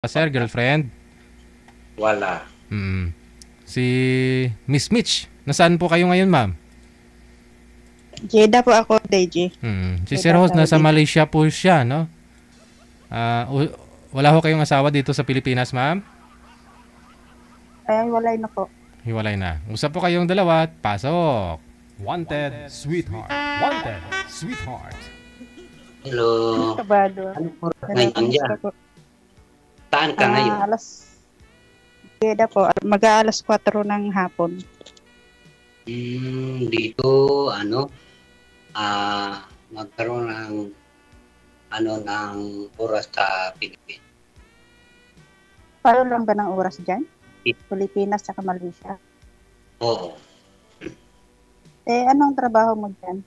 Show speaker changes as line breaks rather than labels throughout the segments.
Sir, girlfriend?
Wala.
Hmm. Si Miss Mitch, nasaan po kayo ngayon, ma'am?
Jeddah po ako, DJ.
Si Sir Host, nasa Malaysia po siya, no? Wala ho kayong asawa dito sa Pilipinas, ma'am?
Ay, walay na po.
Hiwalay na. Usap po kayong dalawa at pasok. Wanted, sweetheart. Wanted, sweetheart.
Hello.
Kabado.
Ano po ngayon dyan? Saan ka ngayon?
Jeddah po. Mag-aalas 4 ng hapon.
Dito, magkaroon ng oras sa Pilipinas.
Paano lang ba ng oras dyan? Pilipinas at Malaysia.
Oo.
Anong trabaho mo dyan?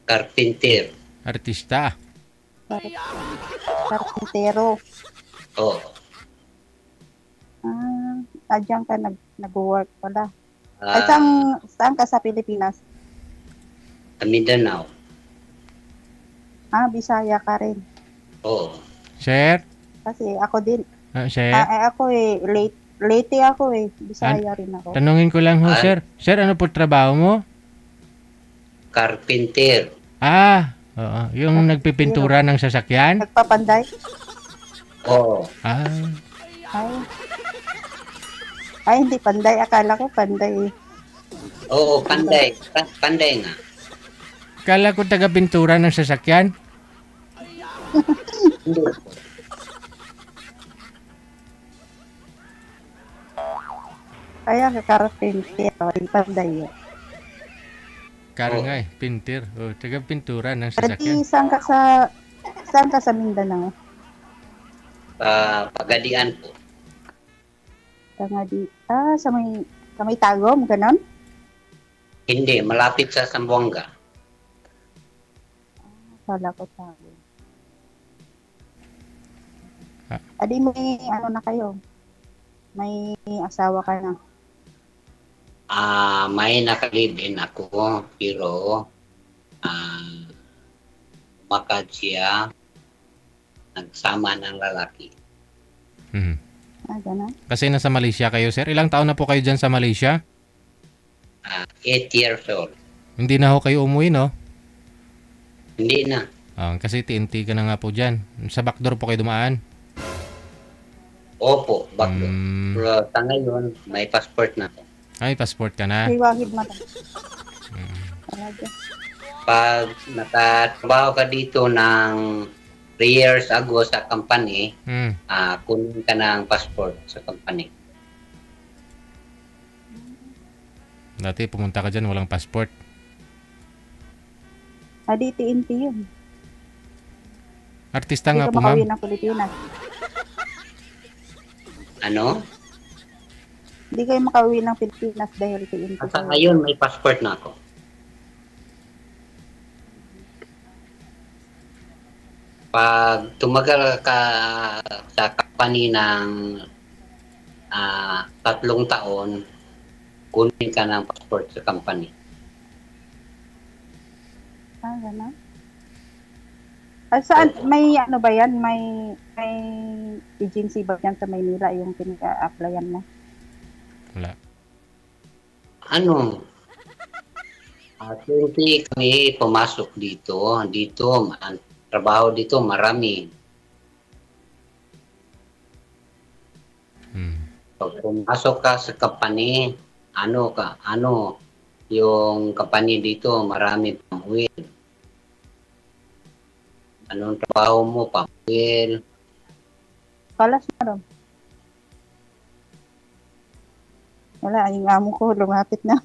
Carpenter.
Artista.
Karpintero.
Oo.
Dyan ka nag-work pala. Saan ka sa Pilipinas?
Sa Mindanao.
Bisaya ka rin.
Oo.
Share?
Kasi ako din.
Share?
Ako late ako Bisaya rin ako.
Tanungin ko lang ho, sir. Sir, ano po trabaho mo?
Carpenter.
Oo. Yung nagpipintura ng sasakyan?
Nagpapanday?
Oo.
Ay, hindi panday. Akala ko panday.
Oo, panday. Panday nga.
Kala ko taga-pintura ng sasakyan.
Hindi.
Kaya kakarapintero. Yung panday.
Kara nga pintir. Taga-pintura ng
Pwede,
sasakyan.
saan ka sa Mindanao?
Pagadian po.
Sa may Tagum, ganon?
Hindi, malapit sa Zamboanga.
Kala ko Tagum. Adi, may na kayo? May asawa ka na?
May nakalibin ako, pero umakad siya, nagsama ng lalaki.
Ganon?
Kasi nasa Malaysia kayo, sir. Ilang taon na po kayo dyan sa Malaysia?
8 years old.
Hindi na ho kayo umuwi, no?
Hindi na.
Kasi TNT ka na nga po dyan. Sa backdoor po kayo dumaan?
Opo, backdoor. Pero sa ngayon, may passport na ako.
Ay, passport ka na.
May wahid mo na. Talaga.
Pag nakatrabaho ka dito ng 3 years ago sa company, kunin ka ng passport sa company.
Dati pumunta ka dyan, walang passport.
Adi, TNT yun.
Artista
Hindi
nga
ka
po, ma'am.
makauwi ng Pilipinas.
Ano?
Hindi kayo makauwi ng Pilipinas dahil TNT.
Sa ngayon, may passport na ako. Pag tumagal ka sa company ng 3 taon, kunin ka ng passport sa company.
Gano'n? Saan? May ano ba yan? May agency ba yan sa Maynila yung pinaka-applyan mo?
Wala.
Hindi kami pumasok dito. Ang trabaho dito marami. Pag pumasok ka sa company, yung company dito marami pamuwil. Anong trabaho mo? Pamuwil.
Kalas na rin. Wala, yung amo ko lumapit na.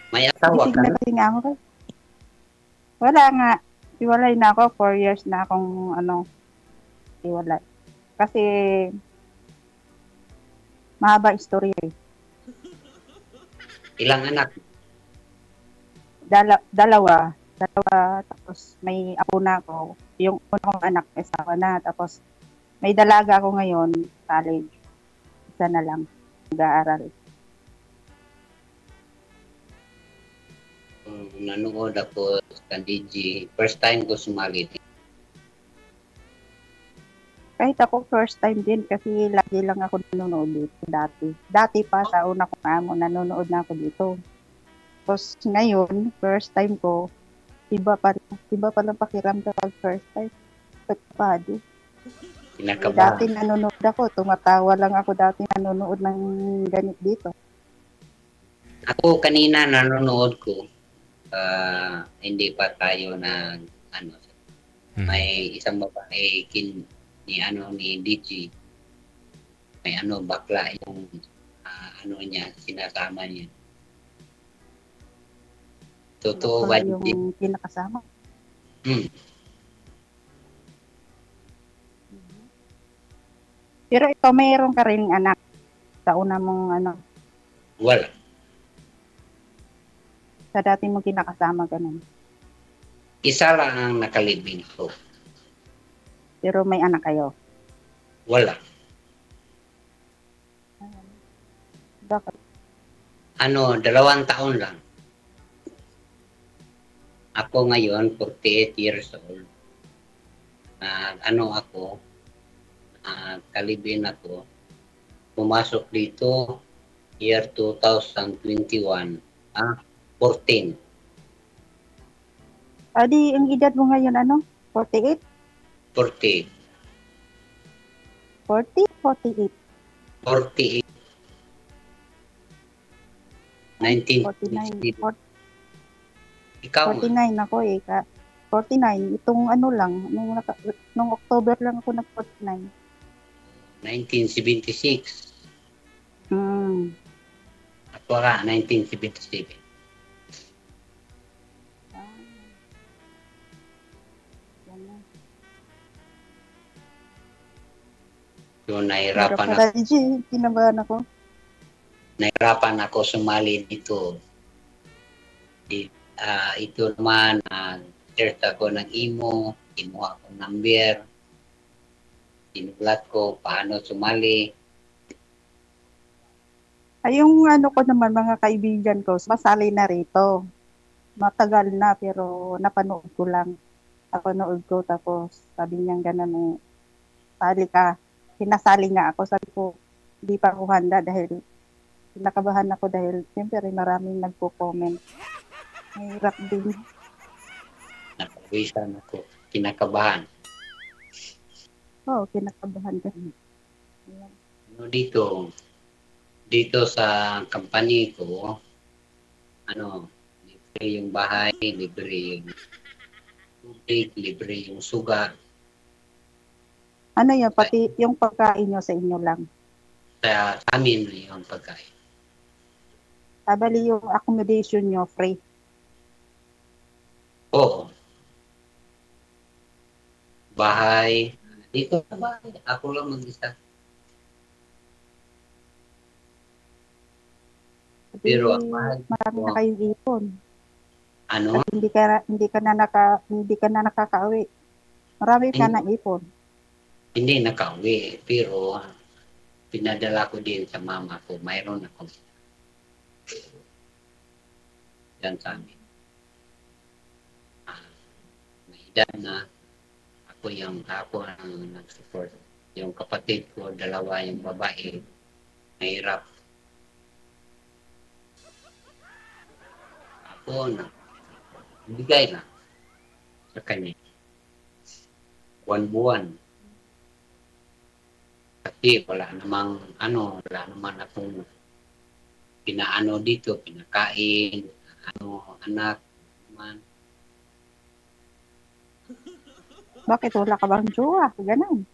May asawa ka na?
Gising na amo ko. Wala nga. Iwalay na ako. 4 years na akong iwalay. Kasi mahaba istorya eh.
Ilang anak?
Dalawa. Tapos may apo na ako. Yung una kong anak, asawa na. Tapos may dalaga ako ngayon, college. Isa na lang, nag-aaral.
nanood ako sa DJ. First time ko sumali.
Kahit ako first time din kasi lagi lang ako nanonood dito dati. Dati pa sa una kong amo, nanonood na ako dito. Tapos ngayon, first time ko, iba pa lang pakiramdam pag first time. Pagpado. Dati nanonood ako, tumatawa lang ako dati nanonood ng ganit dito.
Ako kanina nanonood ko, hindi pa tayo may isang babae ni DJ. May bakla yung niya, sinasama niya. Totoo ba
yung pinakasama? Pero ikaw, mayroon ka rin anak sa una mong
Wala.
Sa dati mong kinakasama ganun?
Isa lang ang nakalibing ko.
Pero may anak kayo?
Wala.
Bakit?
2 taon lang. Ako ngayon, 48 years old. Kalibin ako. Pumasok dito, year 2021. 14.
Di, ang edad mo ngayon 48?
40.
40? 48?
48.
49.
1960. Ikaw
49 ako 49. Itong lang, nung October lang ako nag-49.
1976. Ako ka, 1977. So, nahirapan
ako.
Nahirapan ako sumali dito. Ito naman, search ako ng imo, kinuha ko number, sinulat ko paano sumali.
Yung ko naman, mga kaibigan ko, masali na rito. Matagal na, pero napanood ko lang. Napanood ko, tapos sabi niya gano'n, sali ka. Pinasali nga ako, sabi ko, hindi pa ako handa dahil nakabahan ako dahil siyempre maraming nagpo-comment. Mahirap din.
Nakawisan ako, kinakabahan.
Oo, kinakabahan ka.
Dito sa company ko, libre yung bahay, libre yung tubig, libre yung suga.
Yan, pati yung pagkain nyo sa inyo lang?
Sa amin yung pagkain.
Bali yung accommodation nyo, free?
Oo. Bahay. Dito sa bahay, ako lang mag-isa. Pero
marami na kayong ipon.
At
hindi ka na nakakauwi. Marami ka na ipon.
Hindi nakauwi, pero pinadala ko din sa mama ko. Mayroon ako. Yan sa amin. May edad na ako ang nag-support. Yung kapatid ko, 2 yung babae, mahirap. Ako bigay na sa kanya. Buwan-buwan. Kasi wala namang akong pinaano dito, pinakain, anak naman.
Bakit wala ka bang jowa? Ganun.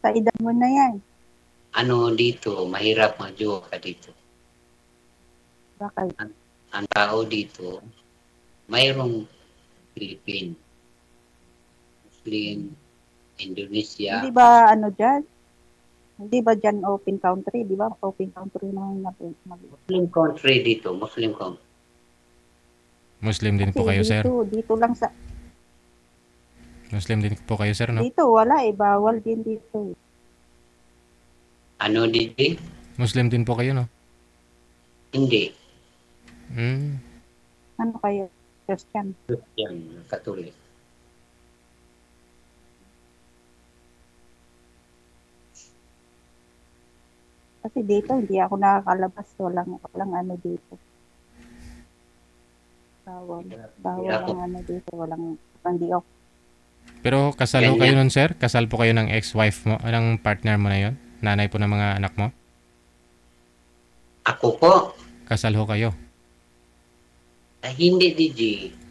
Sa edad mo na yan.
Dito, mahirap mag-jowa ka dito.
Bakit?
Ang tao dito, mayroong Philippine, Muslim, Indonesia.
Hindi ba dyan? Hindi ba dyan open country? Di ba? Open country naman natin.
Muslim country dito. Muslim country.
Muslim din po kayo, sir?
Dito lang sa...
Muslim din po kayo, sir, no?
Dito, wala bawal din dito.
Dito?
Muslim din po kayo, no?
Hindi.
Ano kayo? Christian.
Christian, Katolik.
Kasi dito, hindi ako nakakalabas. Walang ano dito. Bawal ang ano dito. Hindi ako.
Pero kasal ho kayo nun, sir? Kasal po kayo ng ex-wife mo, ng partner mo na yon? Nanay po ng mga anak mo?
Ako po,
Kasal ho kayo?
hindi DJ.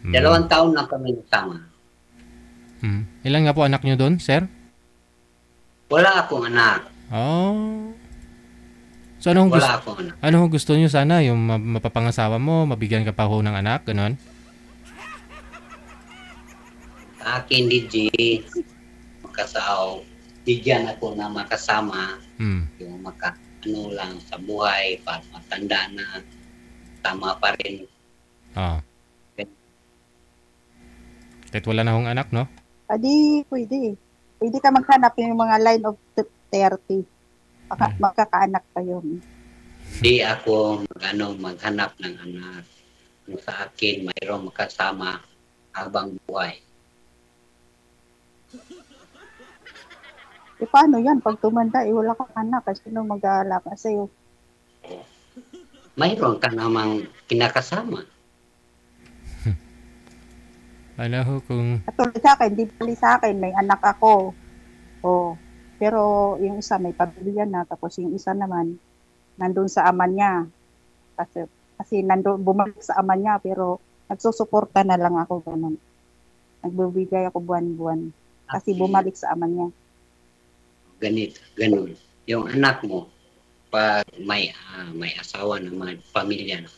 2 taon na kami nagsama.
Ilan nga po anak nyo doon, sir?
Wala akong anak.
Oh. So ano
Wala akong anak.
Ano gusto niyo sana? Yung mapapangasawa mo, mabigyan ka pa ho ng anak, ganon?
Sa akin, DJ, makasaw, bigyan ako na makasama. Yung ano lang sa buhay, para matanda na, tama pa rin.
Kahit wala na hong anak, no?
Adi, pwede. Pwede ka maghanap yung mga line of 30. Magkakaanak pa yun.
Hindi ako maghanap ng anak. Sa akin, mayroong makasama habang buhay.
Paano yan? Pag tumanda, wala kang anak. Kasi sino mag-aalaga sa'yo?
Mayroon ka namang kinakasama.
Ano ho kung...
Katulad sa akin, di pali sa akin, may anak ako. Pero yung isa may pamilya na, tapos yung isa naman, nandun sa ama niya. Kasi nandun, bumalik sa ama niya, pero nagsusuporta na lang ako ganun. Nagbibigay ako buwan-buwan. Kasi bumalik sa ama niya.
Ganun. Yung anak mo, pag may asawa naman, pamilya na,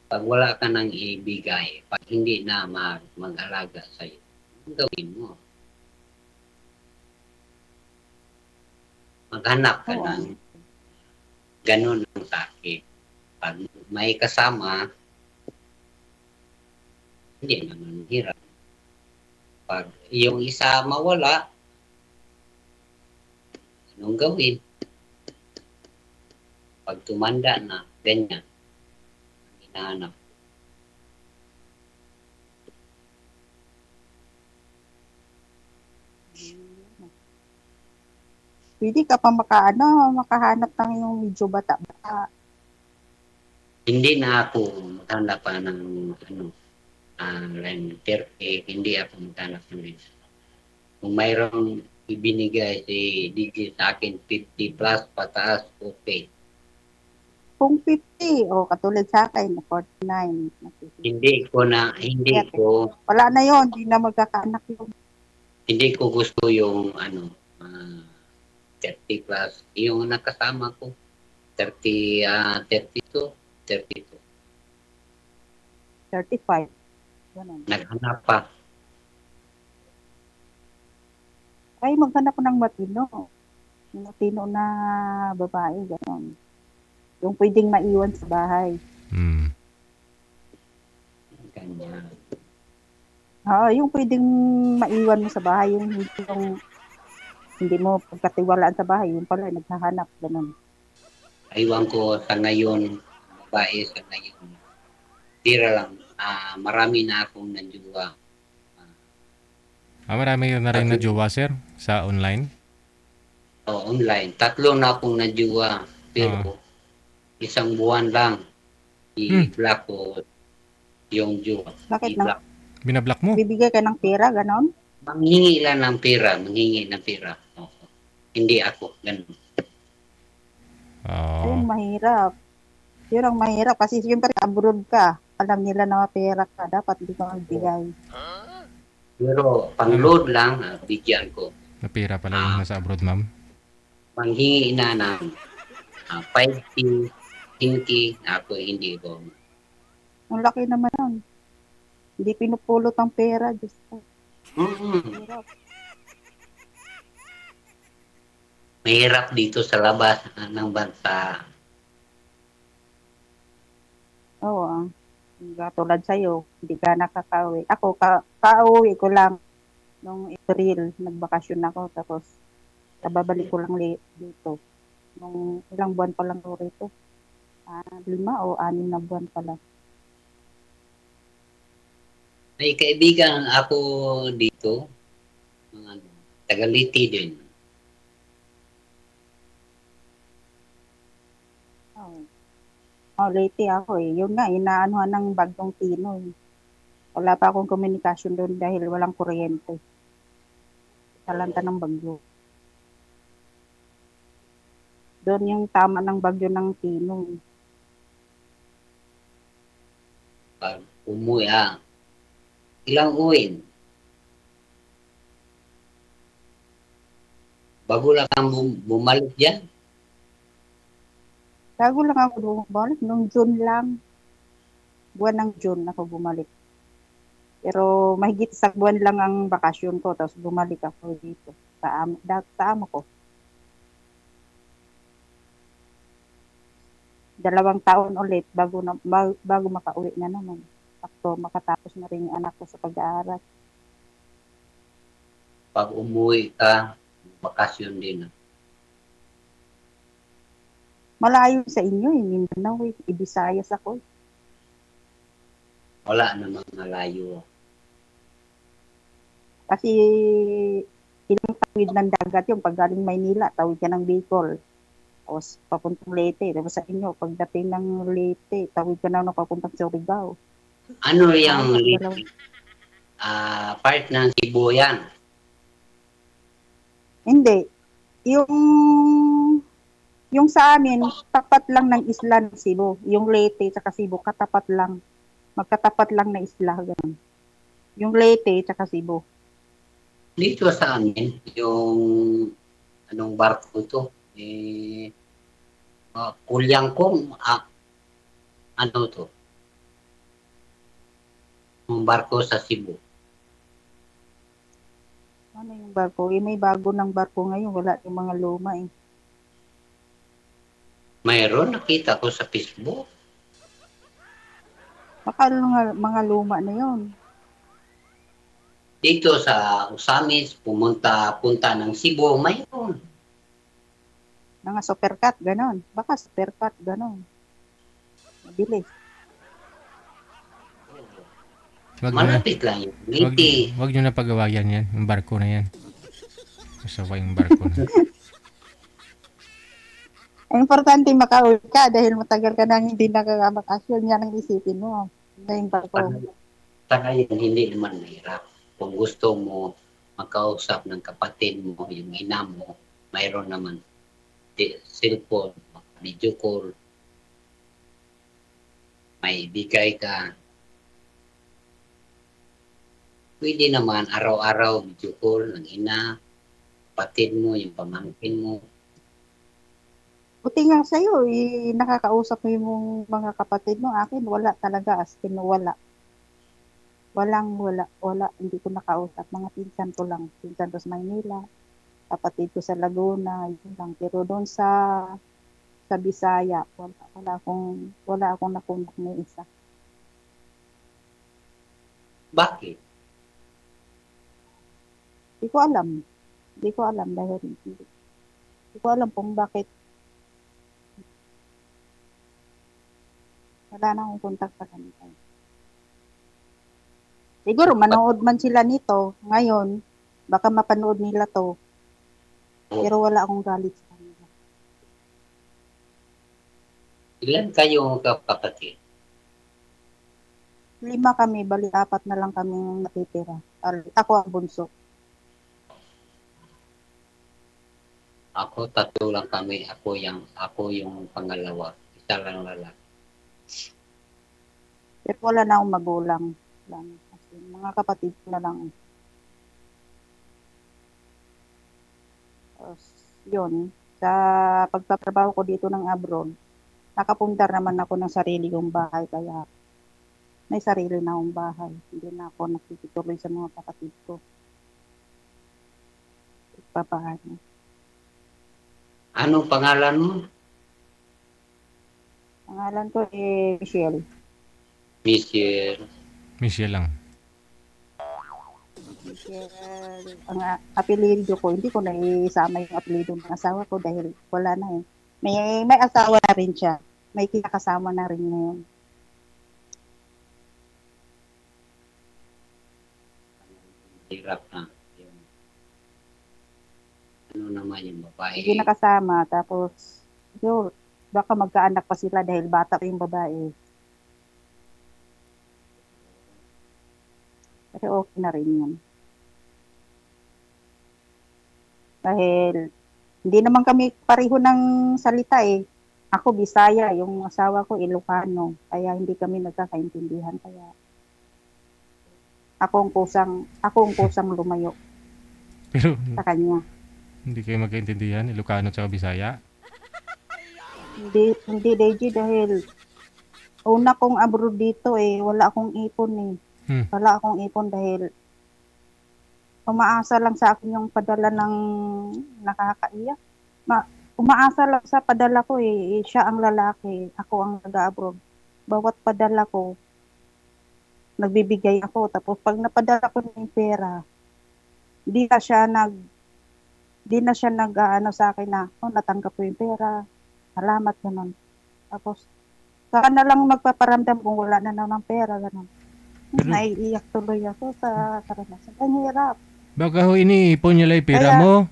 pag wala ka nang ibigay, pag hindi na mag-alaga sa'yo, ang gawin mo? Maghanap ka ng ganun ang sakit. Pag may kasama, hindi naman hirap. Pag yung isa mawala, anong gawin? Pag tumanda na, ganyan. Hinahanap.
Pwede ka pa makahanap ng yung medyo bata-bata.
Hindi na ako maghanap pa ng line 30, hindi ako maghanap ng kung mayroong ibinigay si DJ sa akin 50 plus pataas, okay.
Kung 50, katulad sa akin, 49.
Hindi ko
wala na yon, hindi na magkakaanak yun.
Hindi ko gusto yung 30 plus. Yung nakasama ko, 32.
35. Ganun.
Naghanap pa.
Ay, maghanap ko ng matino. Yung matino na babae, gano'n. Yung pwedeng maiwan sa bahay.
Ganyan.
Yung pwedeng maiwan mo sa bahay, yung hindi mo pagkatiwalaan sa bahay, yung pala naghahanap, gano'n.
Aywan ko sa ngayon, babae sa ngayon. Tira lang. Marami na akong najuwa.
Marami na rin na jowa, sir, sa online?
Online. 3 na akong najuwa. Pero isang buwan lang. I-block ko yung jowa.
Bakit na?
Binablock mo?
Bibigay ka ng pera, gano'n?
Manghingi lang ng pera. Hindi ako. Ganun.
Ayun, mahirap. Yun ang mahirap kasi siyempre abroad ka. Alam nila na pera ka. Dapat hindi ka magbigay.
Pero pang-load lang, bigyan ko.
Napira pala yung nasa abroad, ma'am.
Manghingi na ng 5K, 10K, ako hindi ko.
Ang laki naman yun. Hindi pinupulot ang pera. Diyos ko. Mahirap.
Mahirap dito sa labas ng bansa.
Oo. Tulad sa'yo, hindi ka nakaka-uwi. Ako, ka-uwi ko lang nung April. Nagbakasyon ako. Tapos, babalik ko lang dito. Nung ilang buwan pa lang rito. 5 o 6 na buwan pa lang.
May kaibigan ako dito, ano, taga-Liti din.
Late ako eh. Yun nga, inaanuhan ng bagyong Tino eh. Wala pa akong komunikasyon doon dahil walang kuryente. Talanta ng bagyo. Doon yung tama ng bagyo ng Tino.
Pag umuwi, ilang uwin? Bago lang kang bumalik dyan?
Bago lang ako bumalik. Nung June lang. Buwan ng June ako bumalik. Pero mahigit sa buwan lang ang bakasyon ko. Tapos bumalik ako dito. Sa amo ko. 2 taon ulit bago makauwi na naman. Ako makatapos na rin yung anak ko sa pag-aaral.
Pag umuwi ka, bakasyon din.
Malayo sa inyo eh. Mindanao eh. Ibisayas ako.
Wala namang malayo.
Kasi ilang tawid ng dagat yung pag galing Maynila, tawid ka ng Bicol. Tapos papuntang Leyte. Tapos sa inyo, pagdating ng Leyte, tawid ka na papuntang Surigao.
Ano yung part ng Cebu yan?
Hindi. Yung sa amin, tapat lang ng isla ng Cebu. Yung Leyte at Cebu, katapat lang. Magkatapat lang na isla. Ganun. Yung Leyte at Cebu.
Dito sa amin, yung anong barko to? Kulyangkong, ano to? Yung barko sa Cebu.
Ano yung barko? May bago ng barko ngayon. Wala yung mga luma eh.
Mayroon, nakita ko sa Facebook.
Baka mga luma na yun.
Dito sa Usamis, punta ng Cebu, mayroon.
Mga supercut, ganon. Baka supercut, ganon. Mabilis.
Malapit lang yun.
Wag nyo na pagawayan yan. Yung barko na yan. Kasawa yung barko na.
Ang importante makauwi ka dahil matagal ka nang hindi nakakabakasyon. Yan ang isipin mo. Na yung barko.
Sa ngayon, hindi naman mahirap. Kung gusto mo makausap ng kapatid mo, yung ina mo, mayroon naman cellphone, video call, may bigay ka. Pwede naman araw-araw video call ng ina, kapatid mo, yung pamangkin mo.
Buti nga sa'yo, nakakausap mo yung mga kapatid mo. Akin, wala talaga. As in, wala. Wala. Hindi ko nakausap. Mga pinsan ko lang. Pinsan ko sa Maynila. Kapatid ko sa Laguna. Yun lang. Pero doon sa Bisaya, wala akong nakundak na isa.
Bakit?
Hindi ko alam dahil hindi ko alam kung bakit. Wala na akong kontak sa kanila. Siguro manood man sila nito ngayon, baka mapanood nila to. Pero wala akong galit sa kanila.
Ilan kayo kapatid?
5 kami, bali 4 na lang kami natitira. Ako ang bunso.
Ako, 3 lang kami. Ako yung pangalawa. Isa lang lalaki.
Pero wala na akong magulang. Kasi mga kapatid ko na lang. Tapos, yun. Sa pagtatrabaho ko dito ng abroad, nakapundar naman ako ng sarili kong bahay. Kaya may sarili na akong bahay. Hindi na ako nakikituloy sa mga kapatid ko. Papaano.
Anong pangalan mo?
Pangalan ko Michelle.
Michelle lang.
Michelle. Ang apelido ko, hindi ko na isama yung apelido ng asawa ko dahil wala na eh. May asawa na rin siya. May kinakasama na rin ngayon.
hirap na. Yung, ano naman yung babae.
Hindi nakasama. Tapos, yun, baka magkaanak pa sila dahil bata pa yung babae. Pero okay na rin yun. Dahil, hindi naman kami pareho ng salita eh. Ako Bisaya, yung asawa ko Ilocano. Kaya hindi kami nagkakaintindihan. Kaya, ako ang kusang lumayo
Pero
sa kanya.
hindi kayo magkaintindihan, Ilocano at Bisaya.
Hindi Deji, dahil una kong abroad dito eh, wala akong ipon eh. Wala akong ipon dahil umaasa lang sa akin yung padala ng nakakaiyak. Umaasa lang sa padala ko eh, siya ang lalaki, ako ang nag-abroad. Bawat padala ko, nagbibigay ako. Tapos pag napadala ko ng pera, di na siya nag sa akin na, natanggap ko yung pera. Salamat, ganun. Tapos, saka na lang magpaparamdam kung wala na ng pera, ganun.
Pero,
naiiyak tuloy ako sa karanasan. Ang hirap.
Baka ho iniipon niya lang yung pera
Kaya,
mo.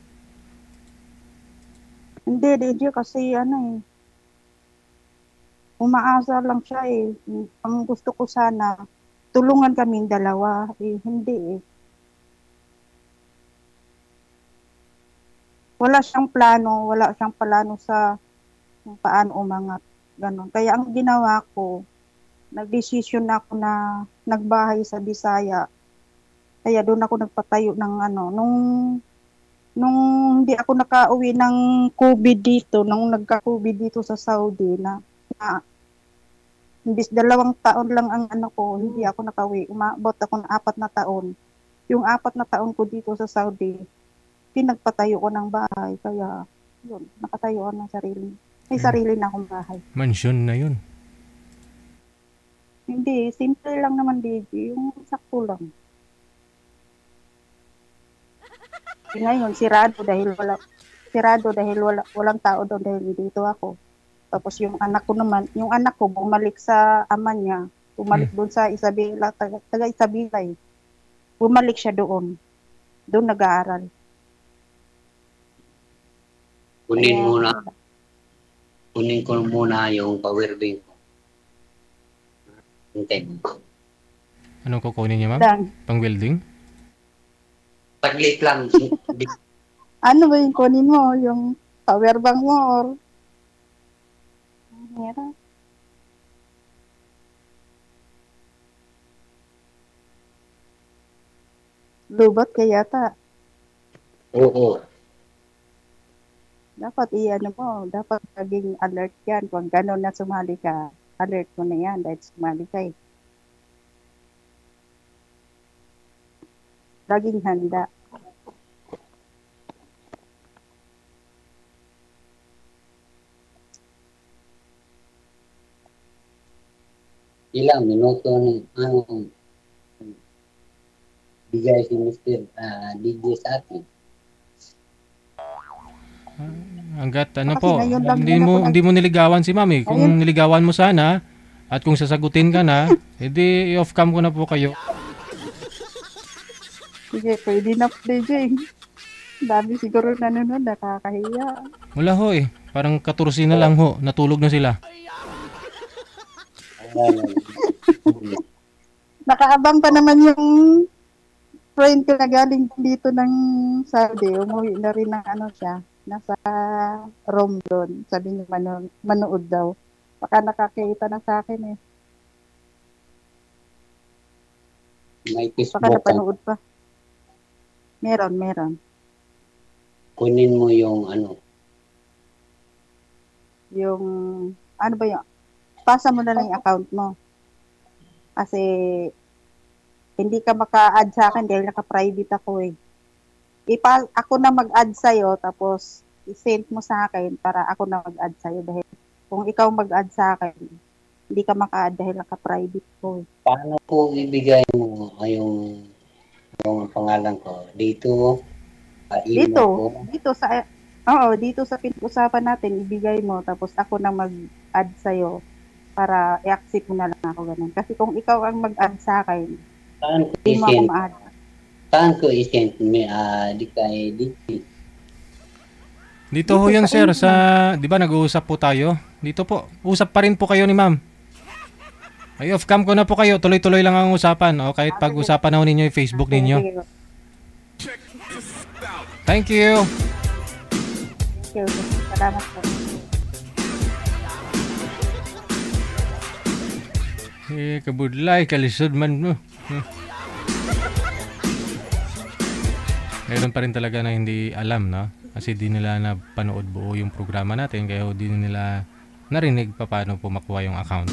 Hindi, DJ, kasi umaasa lang siya eh. Ang gusto ko sana, tulungan kaming dalawa. Hindi eh. Wala siyang plano sa kung paano umangat. Ganon. Kaya ang ginawa ko, nagdesisyon ako na nagbahay sa Bisaya. Kaya doon ako nagpatayo ng nung hindi ako nakauwi ng COVID dito, nung nagka-COVID dito sa Saudi na imbis 2 taon lang ang hindi ako nakauwi. Umabot ako ng 4 na taon. Yung 4 na taon ko dito sa Saudi, pinagpatayo ko ng bahay. Kaya, yun, nakatayo ako ng sarili. May sarili na akong bahay.
Mansion na yun.
Hindi, simple lang naman, DJ. Yung sakto lang. Ngayon, sirado dahil walang tao doon dahil dito ako. Tapos yung anak ko bumalik sa ama niya, bumalik doon sa Isabela, taga Isabela eh. Bumalik siya doon. Doon nag-aaral.
Kunin ko muna yung power bank ko. Hintay mo.
Anong kukunin niya, ma'am? Pang-welding?
Paglit lang.
Ano ba yung kunin mo? Yung power bank mo or? Hirap. Lubat kaya yata.
Oo.
Dapat dapat maging alert yan. Kung gano'n na sumali ka, alert mo na yan dahil sumali ka eh. Laging handa.
Ilang minuto bigay si Mr. DJ sa atin.
Hanggat hindi mo niligawan si mami. Kung niligawan mo sana at kung sasagutin ka na, edi i-off cam ko na po kayo.
Sige, pwede na DJ. Dami siguro nanonood, nakakahiya.
Wala ho eh. Parang 14 na lang ho. Natulog na sila.
Nakaabang pa naman yung friend ko na galing dito ng Saudi. Umuwi na rin ng siya. Nasa Rome doon. Sabi niya manood daw. Baka nakakita na sa akin eh.
May Facebook.
Baka napanood pa. Meron.
Kunin mo yung
Yung, ba yun? Pasa mo na lang yung account mo. Kasi, hindi ka maka-add sa akin dahil naka-private ako eh. Ako na mag-add sa'yo, tapos i-send mo sa akin para ako na mag-add sa'yo. Dahil kung ikaw mag-add sa akin, hindi ka maka-add dahil naka-private ko eh.
Paano po ibigay mo yung pangalan ko? Dito sa pinag-usapan natin, ibigay mo, tapos ako na mag-add sa'yo para i-accept mo na lang ako ganun. Kasi kung ikaw ang mag-add sa akin, hindi mo ako ma-add. Saan ko i-send di kay DJ?
Dito ho yun, sir, sa, di ba nag-uusap po tayo? Dito po, usap pa rin po kayo ni ma'am. Ay, off-cam ko na po kayo, tuloy-tuloy lang ang usapan. O kahit pag-usapan na ho ninyo yung Facebook ninyo. Thank you.
Thank you. Salamat po.
Kabudlay, kalisod man mo. Meron pa rin talaga na hindi alam, no? Kasi di nila napanood buo yung programa natin, kaya di nila narinig pa paano po makuha yung account.